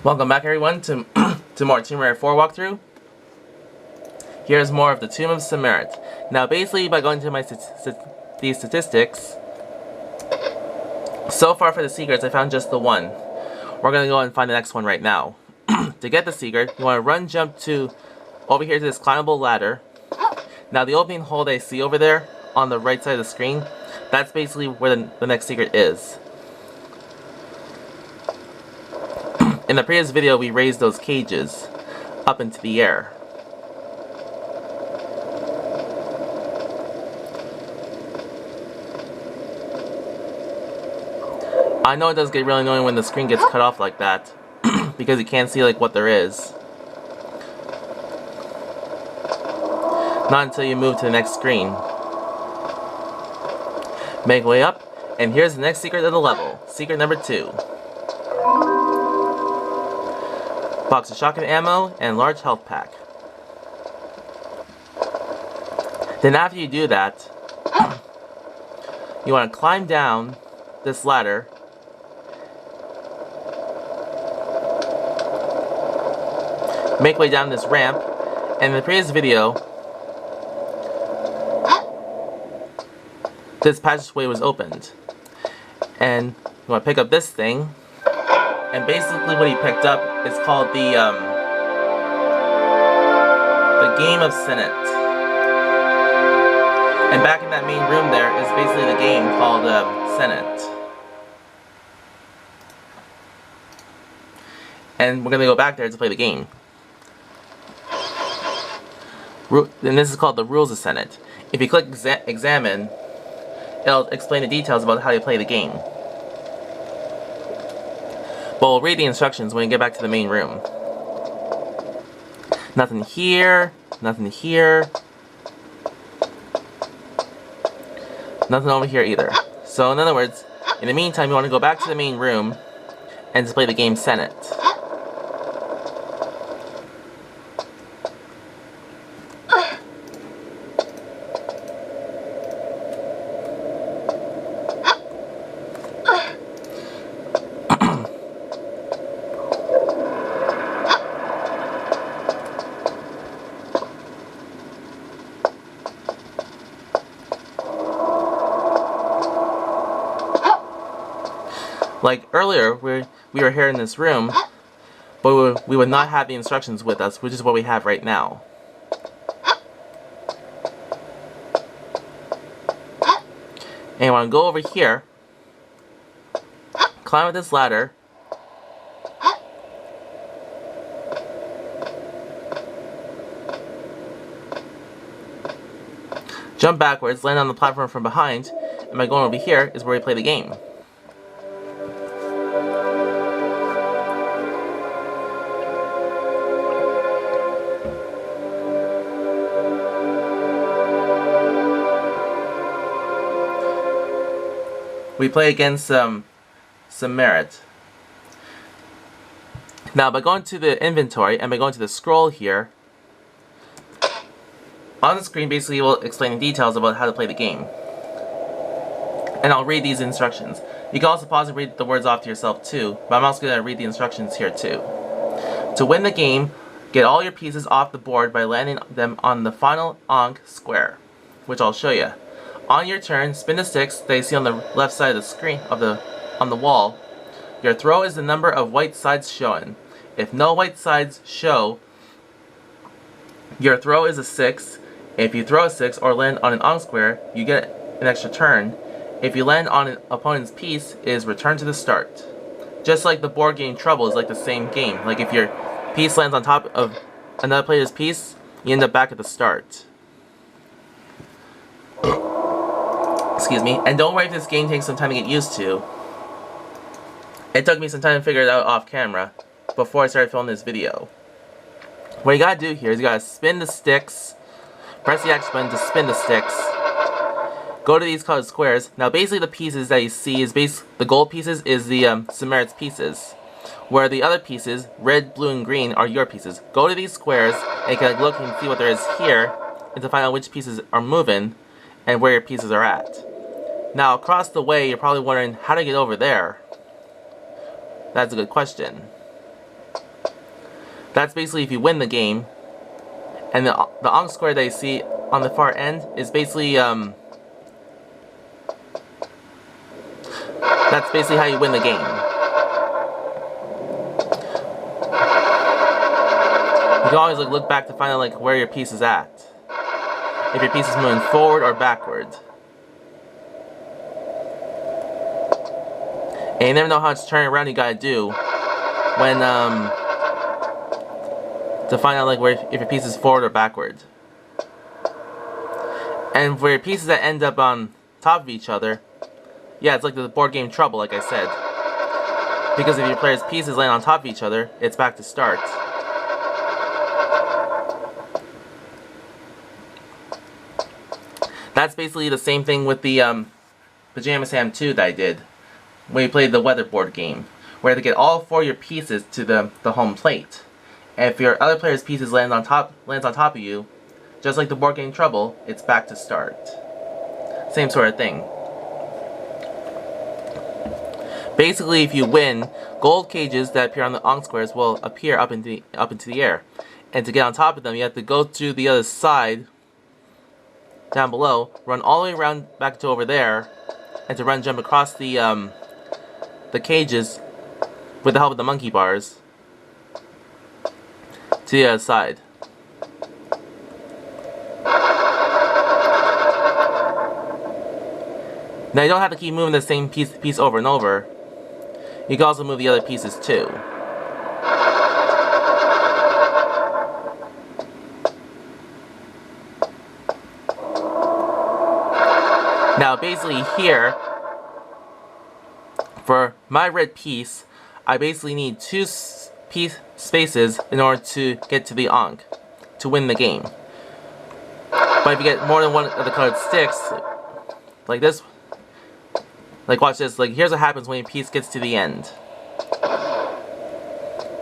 Welcome back everyone to more Tomb Raider 4 walkthrough. Here's more of the Tomb of Semerket. Now basically by going to my these statistics, so far for the secrets I found just the one. We're going to go and find the next one right now. To get the secret, you want to jump to over here to this climbable ladder. Now the opening hole that I see over there on the right side of the screen, that's basically where the next secret is. In the previous video, we raised those cages up into the air. I know it does get really annoying when the screen gets cut off like that, because you can't see like what there is. Not until you move to the next screen. Make way up, and here's the next secret of the level. Secret number 2. Box of shotgun ammo and large health pack. Then after you do that, you want to climb down this ladder make way down this ramp, and in the previous video this passageway was opened, and you want to pick up this thing, and basically what he picked up is called the Game of Senet. And back in that main room there is basically the game called Senet. And we're going to go back there to play the game. And this is called the Rules of Senet. If you click Examine, it'll explain the details about how you play the game. But we'll read the instructions when we get back to the main room. Nothing here, nothing here, nothing over here either. So in other words, in the meantime you want to go back to the main room and to play the game Senet. Like earlier, we were here in this room, but we would not have the instructions with us, which is what we have right now. And you want to go over here, climb up this ladder, jump backwards, land on the platform from behind, and by going over here is where we play the game. We play against Semerket. Now by going to the inventory and by going to the scroll here, on the screen basically will explain the details about how to play the game. And I'll read these instructions. You can also pause and read the words off to yourself too, but I'm also going to read the instructions here too. To win the game, get all your pieces off the board by landing them on the final ankh square, which I'll show you. On your turn, spin the sticks that you see on the left side of the screen on the wall. Your throw is the number of white sides shown. If no white sides show, your throw is a 6. If you throw a 6 or land on an ankh square, you get an extra turn. If you land on an opponent's piece, it is returned to the start. Just like the board game Trouble is like the same game. Like if your piece lands on top of another player's piece, you end up back at the start. Excuse me, and don't worry if this game takes some time to get used to. It took me some time to figure it out off camera before I started filming this video. What you gotta do here is you gotta spin the sticks, press the X button to spin the sticks, go to these colored squares. Now basically the pieces that you see is the gold pieces is the Semerket's pieces, where the other pieces, red, blue, and green, are your pieces. Go to these squares and you can look and see what there is here, and to find out which pieces are moving and where your pieces are at. Now across the way, you're probably wondering how to get over there. That's a good question. That's basically if you win the game. And the ankh square that you see on the far end is basically that's basically how you win the game. You can always look back to find out like where your piece is at. If your piece is moving forward or backward. And you never know how much turning around you gotta do when to find out like if your piece is forward or backward. And for your pieces that end up on top of each other, yeah, it's like the board game Trouble, like I said. Because if your player's pieces land on top of each other, it's back to start. That's basically the same thing with the Pajama Sam 2 that I did when we played the weatherboard game, where to get all 4 of your pieces to the home plate. And if your other player's pieces lands on top of you, just like the board game Trouble, it's back to start. Same sort of thing. Basically, if you win, gold cages that appear on the ankh squares will appear up into the air. And to get on top of them, you have to go to the other side, down below, run all the way around back to over there, and to jump across the cages with the help of the monkey bars to the other side. Now you don't have to keep moving the same piece over and over. You can also move the other pieces too. Now basically here, for my red piece, I basically need 2 spaces in order to get to the ankh, to win the game. But if you get more than one of the colored sticks, like this, like watch this, like here's what happens when your piece gets to the end.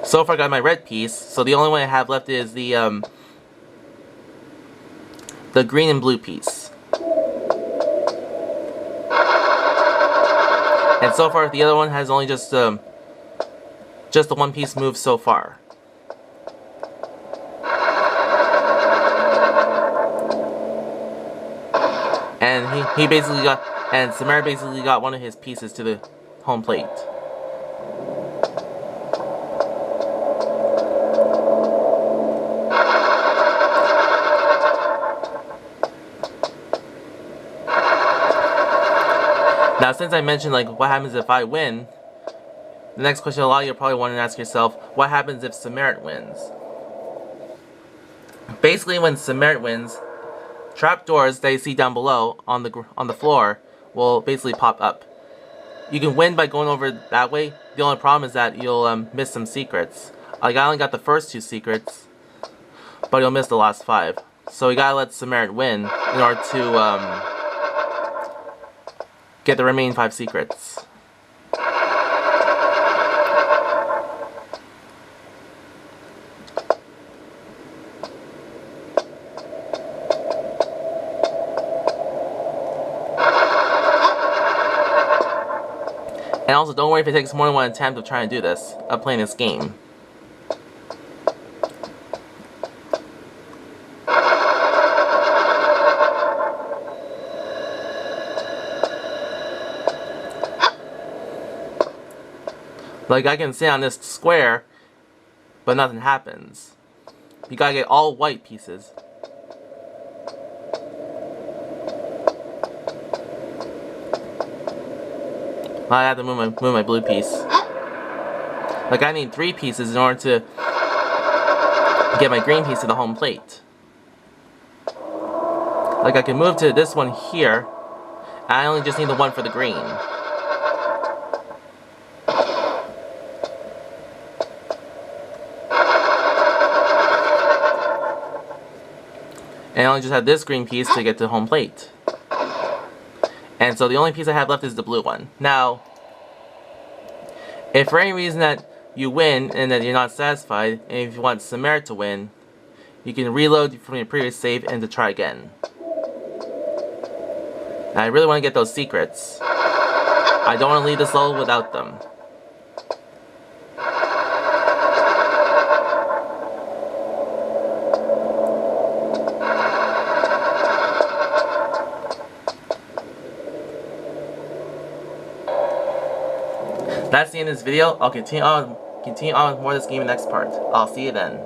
So far I got my red piece, so the only one I have left is the green and blue piece. And so far the other one has only just the one piece moved so far. And he basically got, and Semerket basically got one of his pieces to the home plate. Now, since I mentioned like what happens if I win, the next question a lot of you are probably wanting to ask yourself, what happens if Semerket wins? Basically, when Semerket wins, trapdoors that you see down below on the floor will basically pop up. You can win by going over that way. The only problem is that you'll miss some secrets. Like I only got the first 2 secrets, but you'll miss the last 5. So you gotta let Semerket win in order to get the remaining 5 secrets. And also, don't worry if it takes more than one attempt of trying to do this, of playing this game. Like, I can sit on this square, but nothing happens. You gotta get all white pieces. I have to move my blue piece. Like, I need 3 pieces in order to get my green piece to the home plate. Like, I can move to this one here, and I only just need the one for the green. And I only just have this green piece to get to home plate. And so the only piece I have left is the blue one. Now, if for any reason that you win and that you're not satisfied, and if you want Semerket to win, you can reload from your previous save and to try again. Now, I really want to get those secrets. I don't want to leave this level without them. That's the end of this video. I'll continue on with more of this game in the next part. I'll see you then.